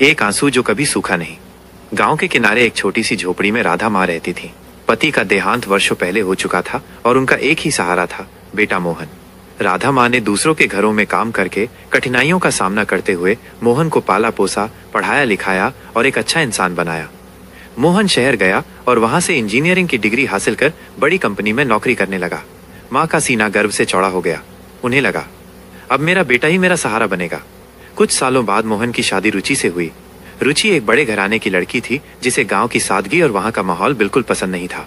एक आंसू जो कभी सूखा नहीं। गांव के किनारे एक छोटी सी झोपड़ी में राधा माँ रहती थी। पति का देहांत वर्षों पहले हो चुका था और उनका एक ही सहारा था, बेटा मोहन। राधा माँ ने दूसरों के घरों में काम करके कठिनाइयों का सामना करते हुए मोहन को पाला पोसा, पढ़ाया लिखाया और एक अच्छा इंसान बनाया। मोहन शहर गया और वहां से इंजीनियरिंग की डिग्री हासिल कर बड़ी कंपनी में नौकरी करने लगा। माँ का सीना गर्व से चौड़ा हो गया। उन्हें लगा, अब मेरा बेटा ही मेरा सहारा बनेगा। कुछ सालों बाद मोहन की शादी रुचि से हुई। रुचि एक बड़े घराने की लड़की थी जिसे गांव की सादगी और वहां का माहौल बिल्कुल पसंद नहीं था।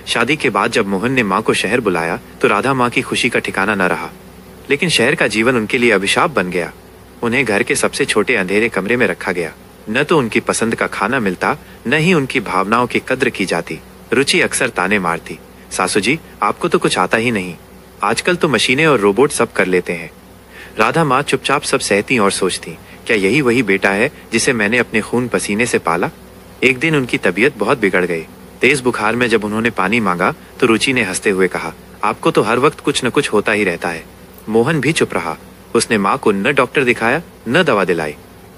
शादी के बाद जब मोहन ने माँ को शहर बुलाया तो राधा माँ की खुशी का ठिकाना न रहा। लेकिन शहर का जीवन उनके लिए अभिशाप बन गया। उन्हें घर के सबसे छोटे अंधेरे कमरे में रखा गया। न तो उनकी पसंद का खाना मिलता, न ही उनकी भावनाओं की कद्र की जाती। रुचि अक्सर ताने मारती, सासू जी आपको तो कुछ आता ही नहीं, आजकल तो मशीनें और रोबोट सब कर लेते हैं। राधा माँ चुपचाप सब सहती और सोचती, क्या यही वही बेटा है जिसे मैंने अपने खून पसीने से पाला। एक दिन उनकी तबीयत बहुत बिगड़ गई। तेज बुखार में जब उन्होंने पानी मांगा तो रुचि ने हंसते हुए कहा, आपको तो हर वक्त कुछ न कुछ होता ही रहता है। मोहन भी चुप रहा। उसने माँ को न डॉक्टर दिखाया न दवा दिलाई।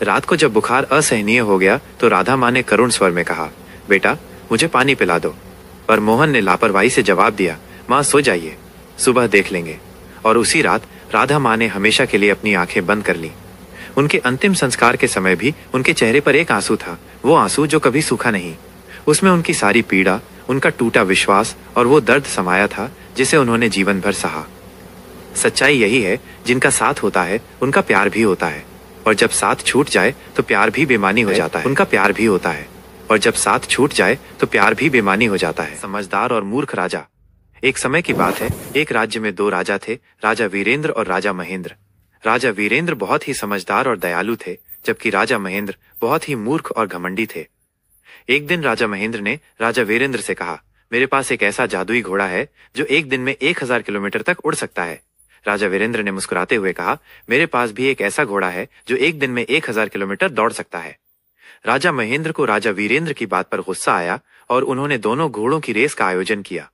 रात को जब बुखार असहनीय हो गया तो राधा माँ ने करुण स्वर में कहा, बेटा मुझे पानी पिला दो। पर मोहन ने लापरवाही से जवाब दिया, माँ सो जाइए, सुबह देख लेंगे। और उसी रात राधा माँ ने हमेशा के लिए अपनी आंखें बंद कर ली। उनके अंतिम संस्कार के समय भी उनके चेहरे पर एक आंसू था, वो आंसू जो कभी सूखा नहीं। उसमें उनकी सारी पीड़ा, उनका टूटा विश्वास और वो दर्द समाया था जिसे उन्होंने जीवन भर सहा। सच्चाई यही है, जिनका साथ होता है उनका प्यार भी होता है, और जब साथ छूट जाए तो प्यार भी बेमानी हो जाता है। उनका प्यार भी होता है, और जब साथ छूट जाए तो प्यार भी बेमानी हो जाता है। समझदार और मूर्ख राजा। एक समय की बात है, एक राज्य में दो राजा थे, राजा वीरेंद्र और राजा महेंद्र। राजा वीरेंद्र बहुत ही समझदार और दयालु थे, जबकि राजा महेंद्र बहुत ही मूर्ख और घमंडी थे। एक दिन राजा महेंद्र ने राजा वीरेंद्र से कहा, मेरे पास एक ऐसा जादुई घोड़ा है जो एक दिन में 1000 किलोमीटर तक उड़ सकता है। राजा वीरेंद्र ने मुस्कुराते हुए कहा, मेरे पास भी एक ऐसा घोड़ा है जो एक दिन में 1000 किलोमीटर दौड़ सकता है। राजा महेंद्र को राजा वीरेंद्र की बात पर गुस्सा आया और उन्होंने दोनों घोड़ों की रेस का आयोजन किया।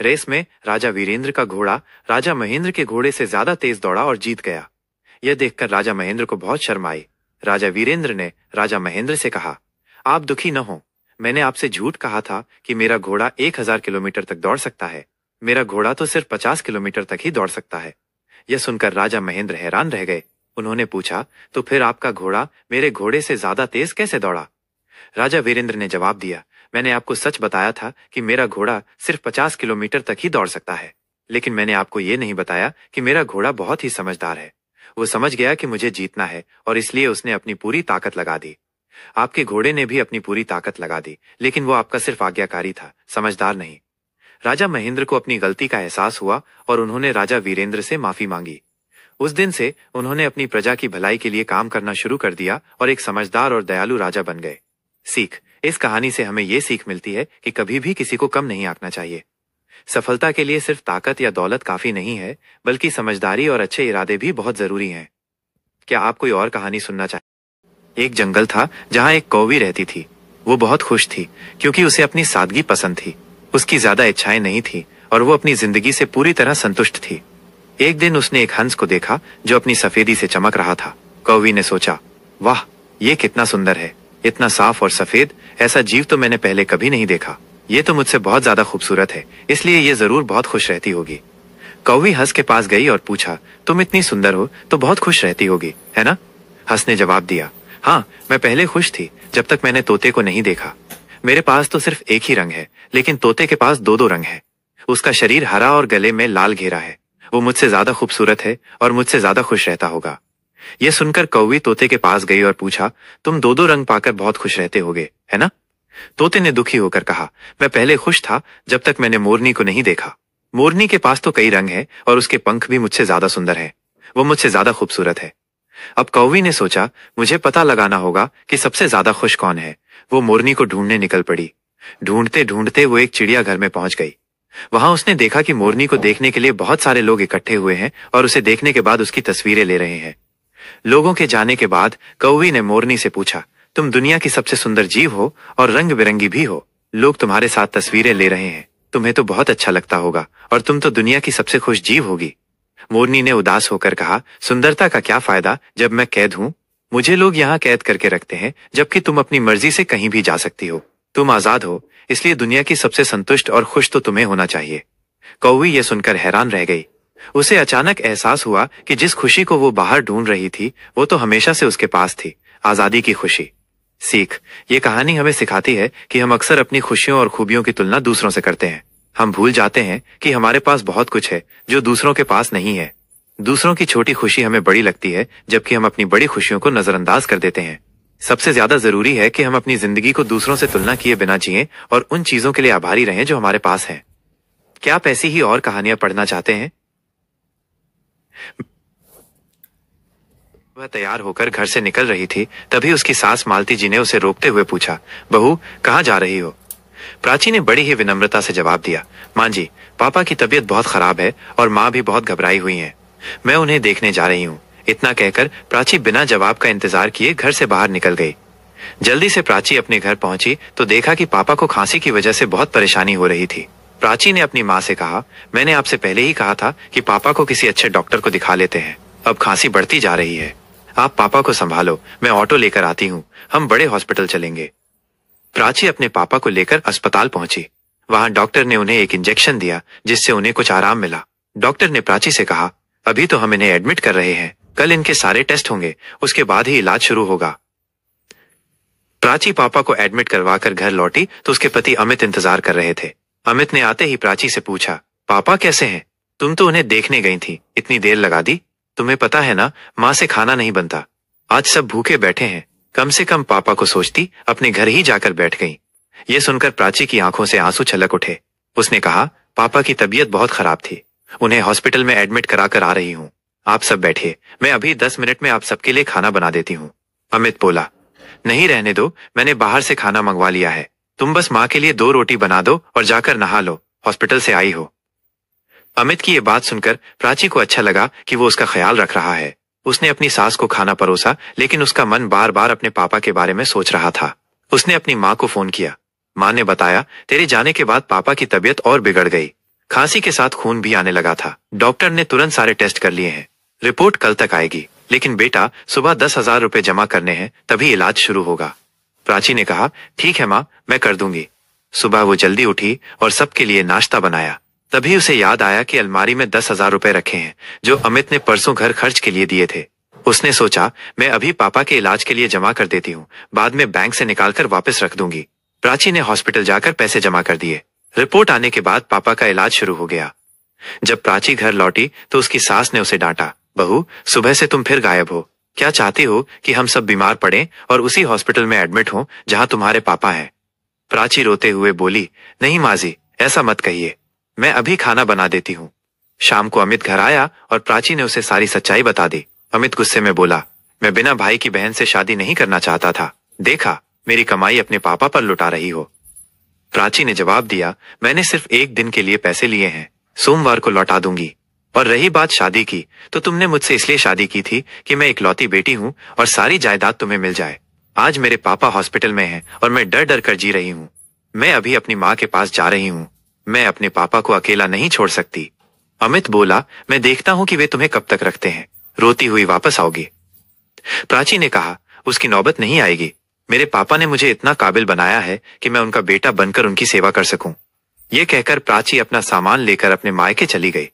रेस में राजा वीरेंद्र का घोड़ा राजा महेंद्र के घोड़े से ज्यादा तेज दौड़ा और जीत गया। यह देखकर राजा महेंद्र को बहुत शर्म आई। राजा वीरेंद्र ने राजा महेंद्र से कहा, आप दुखी न हो, मैंने आपसे झूठ कहा था कि मेरा घोड़ा 1000 किलोमीटर तक दौड़ सकता है। मेरा घोड़ा तो सिर्फ 50 किलोमीटर तक ही दौड़ सकता है। यह सुनकर राजा महेंद्र हैरान रह गए। उन्होंने पूछा, तो फिर आपका घोड़ा मेरे घोड़े से ज्यादा तेज कैसे दौड़ा? राजा वीरेंद्र ने जवाब दिया, मैंने आपको सच बताया था कि मेरा घोड़ा सिर्फ 50 किलोमीटर तक ही दौड़ सकता है, लेकिन मैंने आपको ये नहीं बताया कि मेरा घोड़ा बहुत ही समझदार है। वो समझ गया कि मुझे जीतना है और इसलिए उसने अपनी पूरी ताकत लगा दी। आपके घोड़े ने भी अपनी पूरी ताकत लगा दी, लेकिन वो आपका सिर्फ आज्ञाकारी था, समझदार नहीं। राजा महेंद्र को अपनी गलती का एहसास हुआ और उन्होंने राजा वीरेंद्र से माफी मांगी। उस दिन से उन्होंने अपनी प्रजा की भलाई के लिए काम करना शुरू कर दिया और एक समझदार और दयालु राजा बन गए। सीख, इस कहानी से हमें ये सीख मिलती है कि कभी भी किसी को कम नहीं आंकना चाहिए। सफलता के लिए सिर्फ ताकत या दौलत काफी नहीं है, बल्कि समझदारी और अच्छे इरादे भी बहुत जरूरी हैं। क्या आप कोई और कहानी सुनना चाहें? एक जंगल था जहां एक कौवी रहती थी। वो बहुत खुश थी क्योंकि उसे अपनी सादगी पसंद थी। उसकी ज्यादा इच्छाएं नहीं थी और वो अपनी जिंदगी से पूरी तरह संतुष्ट थी। एक दिन उसने एक हंस को देखा जो अपनी सफेदी से चमक रहा था। कौवी ने सोचा, वाह ये कितना सुंदर है, इतना साफ और सफेद, ऐसा जीव तो मैंने पहले कभी नहीं देखा। ये तो मुझसे बहुत ज्यादा खूबसूरत है, इसलिए ये जरूर बहुत खुश रहती होगी। कौवी हंस के पास गई और पूछा, तुम इतनी सुंदर हो तो बहुत खुश रहती होगी, है ना? हंस ने जवाब दिया, हाँ मैं पहले खुश थी जब तक मैंने तोते को नहीं देखा। मेरे पास तो सिर्फ एक ही रंग है, लेकिन तोते के पास दो दो रंग है। उसका शरीर हरा और गले में लाल घेरा है। वो मुझसे ज्यादा खूबसूरत है और मुझसे ज्यादा खुश रहता होगा। यह सुनकर कौवी तोते के पास गई और पूछा, तुम दो दो रंग पाकर बहुत खुश रहते होगे, है ना? तोते ने दुखी होकर कहा, मैं पहले खुश था जब तक मैंने मोरनी को नहीं देखा। मोरनी के पास तो कई रंग हैं और उसके पंख भी मुझसे ज्यादा सुंदर हैं। वो मुझसे ज्यादा खूबसूरत है। अब कौवी ने सोचा, मुझे पता लगाना होगा कि सबसे ज्यादा खुश कौन है। वो मोरनी को ढूंढने निकल पड़ी। ढूंढते ढूंढते वो एक चिड़ियाघर में पहुंच गई। वहां उसने देखा कि मोरनी को देखने के लिए बहुत सारे लोग इकट्ठे हुए हैं और उसे देखने के बाद उसकी तस्वीरें ले रहे हैं। लोगों के जाने के बाद कौवी ने मोरनी से पूछा, तुम दुनिया की सबसे सुंदर जीव हो और रंग बिरंगी भी हो। लोग तुम्हारे साथ तस्वीरें ले रहे हैं, तुम्हें तो बहुत अच्छा लगता होगा और तुम तो दुनिया की सबसे खुश जीव होगी। मोरनी ने उदास होकर कहा, सुंदरता का क्या फायदा जब मैं कैद हूं? मुझे लोग यहाँ कैद करके रखते हैं, जबकि तुम अपनी मर्जी से कहीं भी जा सकती हो। तुम आजाद हो, इसलिए दुनिया की सबसे संतुष्ट और खुश तो तुम्हें होना चाहिए। कौवी ये सुनकर हैरान रह गई। उसे अचानक एहसास हुआ कि जिस खुशी को वो बाहर ढूंढ रही थी वो तो हमेशा से उसके पास थी, आजादी की खुशी। सीख, ये कहानी हमें सिखाती है कि हम अक्सर अपनी खुशियों और खूबियों की तुलना दूसरों से करते हैं। हम भूल जाते हैं कि हमारे पास बहुत कुछ है जो दूसरों के पास नहीं है। दूसरों की छोटी खुशी हमें बड़ी लगती है, जबकि हम अपनी बड़ी खुशियों को नजरअंदाज कर देते हैं। सबसे ज्यादा जरूरी है कि हम अपनी जिंदगी को दूसरों से तुलना किए बिना जिएं और उन चीजों के लिए आभारी रहें जो हमारे पास हैं। क्या आप ऐसी ही और कहानियां पढ़ना चाहते हैं? वह तैयार होकर घर से निकल रही थी, तभी उसकी सास मालती जी ने उसे रोकते हुए पूछा, बहू कहाँ जा रही हो? प्राची ने बड़ी ही विनम्रता से जवाब दिया, मां जी, पापा की तबीयत बहुत खराब है और माँ भी बहुत घबराई हुई है। मैं उन्हें देखने जा रही हूँ। इतना कहकर प्राची बिना जवाब का इंतजार किए घर से बाहर निकल गई। जल्दी से प्राची अपने घर पहुंची तो देखा कि पापा को खांसी की वजह से बहुत परेशानी हो रही थी। प्राची ने अपनी माँ से कहा, मैंने आपसे पहले ही कहा था कि पापा को किसी अच्छे डॉक्टर को दिखा लेते हैं। अब खांसी बढ़ती जा रही है। आप पापा को संभालो, मैं ऑटो लेकर आती हूँ, हम बड़े हॉस्पिटल चलेंगे। प्राची अपने पापा को लेकर अस्पताल पहुंची। वहां डॉक्टर ने उन्हें एक इंजेक्शन दिया, जिससे उन्हें कुछ आराम मिला। डॉक्टर ने प्राची से कहा, अभी तो हम इन्हें एडमिट कर रहे हैं, कल इनके सारे टेस्ट होंगे, उसके बाद ही इलाज शुरू होगा। प्राची पापा को एडमिट करवाकर घर लौटी तो उसके पति अमित इंतजार कर रहे थे। अमित ने आते ही प्राची से पूछा, पापा कैसे हैं? तुम तो उन्हें देखने गई थी, इतनी देर लगा दी। तुम्हें पता है ना, माँ से खाना नहीं बनता। आज सब भूखे बैठे हैं। कम से कम पापा को सोचती, अपने घर ही जाकर बैठ गई। ये सुनकर प्राची की आंखों से आंसू छलक उठे। उसने कहा, पापा की तबीयत बहुत खराब थी, उन्हें हॉस्पिटल में एडमिट करा कर आ रही हूँ। आप सब बैठिए, मैं अभी 10 मिनट में आप सबके लिए खाना बना देती हूँ। अमित बोला, नहीं रहने दो, मैंने बाहर से खाना मंगवा लिया है। तुम बस माँ के लिए 2 रोटी बना दो और जाकर नहा लो, हॉस्पिटल से आई हो। अमित की ये बात सुनकर प्राची को अच्छा लगा कि वो उसका ख्याल रख रहा है। उसने अपनी सास को खाना परोसा, लेकिन उसका मन बार बार अपने पापा के बारे में सोच रहा था। उसने अपनी माँ को फोन किया। माँ ने बताया, तेरे जाने के बाद पापा की तबीयत और बिगड़ गई। खांसी के साथ खून भी आने लगा था। डॉक्टर ने तुरंत सारे टेस्ट कर लिए हैं। रिपोर्ट कल तक आएगी, लेकिन बेटा सुबह 10,000 रुपए जमा करने हैं, तभी इलाज शुरू होगा। प्राची ने कहा, ठीक है माँ, मैं कर दूंगी। सुबह वो जल्दी उठी और सबके लिए नाश्ता बनाया। तभी उसे याद आया कि अलमारी में 10,000 रुपए रखे हैं, जो अमित ने परसों घर खर्च के लिए दिए थे। उसने सोचा, मैं अभी पापा के इलाज के लिए जमा कर देती हूँ, बाद में बैंक से निकालकर वापस रख दूंगी। प्राची ने हॉस्पिटल जाकर पैसे जमा कर दिए। रिपोर्ट आने के बाद पापा का इलाज शुरू हो गया। जब प्राची घर लौटी तो उसकी सास ने उसे डांटा, बहू सुबह से तुम फिर गायब हो। क्या चाहती हो कि हम सब बीमार पड़ें और उसी हॉस्पिटल में एडमिट हों जहां तुम्हारे पापा हैं? प्राची रोते हुए बोली, नहीं माँ जी, ऐसा मत कहिए, मैं अभी खाना बना देती हूँ। शाम को अमित घर आया और प्राची ने उसे सारी सच्चाई बता दी। अमित गुस्से में बोला, मैं बिना भाई की बहन से शादी नहीं करना चाहता था। देखा, मेरी कमाई अपने पापा पर लुटा रही हो। प्राची ने जवाब दिया, मैंने सिर्फ 1 दिन के लिए पैसे लिए हैं, सोमवार को लौटा दूंगी। और रही बात शादी की, तो तुमने मुझसे इसलिए शादी की थी कि मैं इकलौती बेटी हूँ और सारी जायदाद तुम्हें मिल जाए। आज मेरे पापा हॉस्पिटल में हैं और मैं डर डर कर जी रही हूँ। मैं अभी अपनी माँ के पास जा रही हूँ। मैं अपने पापा को अकेला नहीं छोड़ सकती। अमित बोला, मैं देखता हूँ कि वे तुम्हें कब तक रखते हैं, रोती हुई वापस आओगी। प्राची ने कहा, उसकी नौबत नहीं आएगी। मेरे पापा ने मुझे इतना काबिल बनाया है कि मैं उनका बेटा बनकर उनकी सेवा कर सकूं। ये कहकर प्राची अपना सामान लेकर अपने मायके चली गई।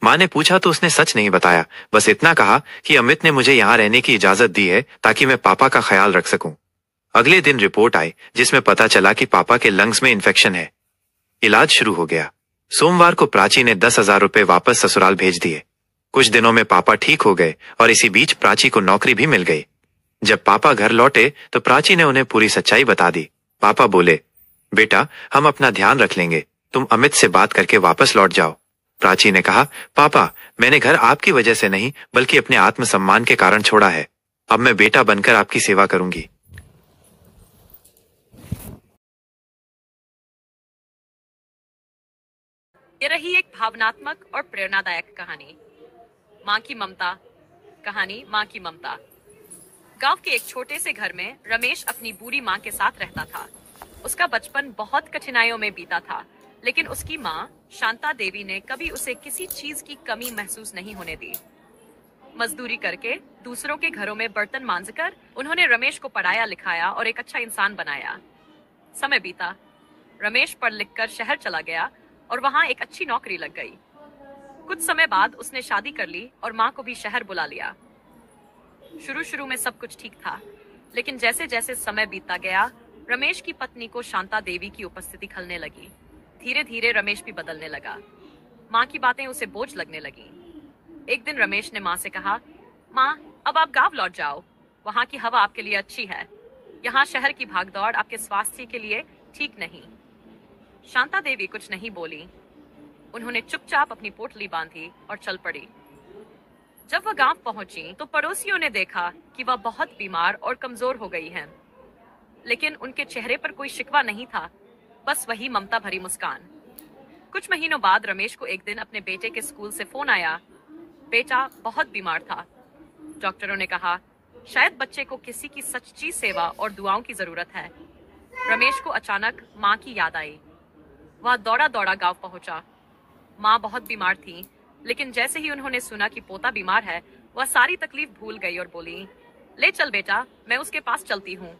माँ ने पूछा तो उसने सच नहीं बताया, बस इतना कहा कि अमित ने मुझे यहाँ रहने की इजाजत दी है ताकि मैं पापा का ख्याल रख सकूं। अगले दिन रिपोर्ट आई, जिसमें पता चला कि पापा के लंग्स में इन्फेक्शन है। इलाज शुरू हो गया। सोमवार को प्राची ने 10,000 रुपए वापस ससुराल भेज दिए। कुछ दिनों में पापा ठीक हो गए और इसी बीच प्राची को नौकरी भी मिल गई। जब पापा घर लौटे तो प्राची ने उन्हें पूरी सच्चाई बता दी। पापा बोले, बेटा हम अपना ध्यान रख लेंगे, तुम अमित से बात करके वापस लौट जाओ। प्राची ने कहा, पापा मैंने घर आपकी वजह से नहीं बल्कि अपने आत्मसम्मान के कारण छोड़ा है। अब मैं बेटा बनकर आपकी सेवा करूंगी। ये रही एक भावनात्मक और प्रेरणादायक कहानी, माँ की ममता। कहानी माँ की ममता। गांव के एक छोटे से घर में रमेश अपनी बूढ़ी माँ के साथ रहता था। उसका बचपन बहुत कठिनाइयों में बीता था, लेकिन उसकी माँ शांता देवी ने कभी उसे किसी चीज की कमी महसूस नहीं होने दी। मजदूरी करके दूसरों के घरों में बर्तन मांजकर उन्होंने रमेश को पढ़ाया लिखाया और एक अच्छा इंसान बनाया। समय बीता, रमेश पढ़ लिख कर शहर चला गया और वहां एक अच्छी नौकरी लग गई। कुछ समय बाद उसने शादी कर ली और माँ को भी शहर बुला लिया। शुरू शुरू में सब कुछ ठीक था, लेकिन जैसे जैसे समय बीतता गया, रमेश की पत्नी को शांता देवी की उपस्थिति खलने लगी। धीरे धीरे रमेश भी बदलने लगा। माँ की बातें उसे बोझ लगने लगी। एक दिन रमेश ने माँ से कहा, माँ, अब आप गांव लौट जाओ। वहां की हवा आपके लिए अच्छी है। यहाँ शहर की भागदौड़ आपके स्वास्थ्य के लिए ठीक नहीं। शांता देवी कुछ नहीं बोली। उन्होंने चुपचाप अपनी पोटली बांधी और चल पड़ी। जब वह गांव पहुंची तो पड़ोसियों ने देखा कि वह बहुत बीमार और कमजोर हो गई है, लेकिन उनके चेहरे पर कोई शिकवा नहीं था, बस वही ममता भरी मुस्कान। कुछ महीनों बाद रमेश को एक दिन अपने बेटे के स्कूल से फोन आया। बेटा बहुत बीमार था। डॉक्टरों ने कहा, शायद बच्चे को किसी की सच्ची सेवा और दुआओं की जरूरत है। रमेश को अचानक माँ की याद आई। वह दौड़ा दौड़ा गांव पहुंचा। माँ बहुत बीमार थी, लेकिन जैसे ही उन्होंने सुना कि पोता बीमार है, वह सारी तकलीफ भूल गई और बोली, ले चल बेटा, मैं उसके पास चलती हूँ।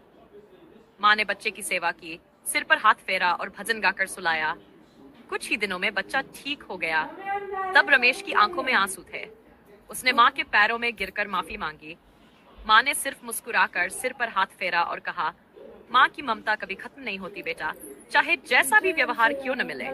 माँ ने बच्चे की सेवा की, सिर पर हाथ फेरा और भजन गाकर सुलाया। कुछ ही दिनों में बच्चा ठीक हो गया। तब रमेश की आंखों में आंसू थे। उसने माँ के पैरों में गिरकर माफी मांगी। माँ ने सिर्फ मुस्कुराकर सिर पर हाथ फेरा और कहा, माँ की ममता कभी खत्म नहीं होती बेटा, चाहे जैसा भी व्यवहार क्यों न मिले।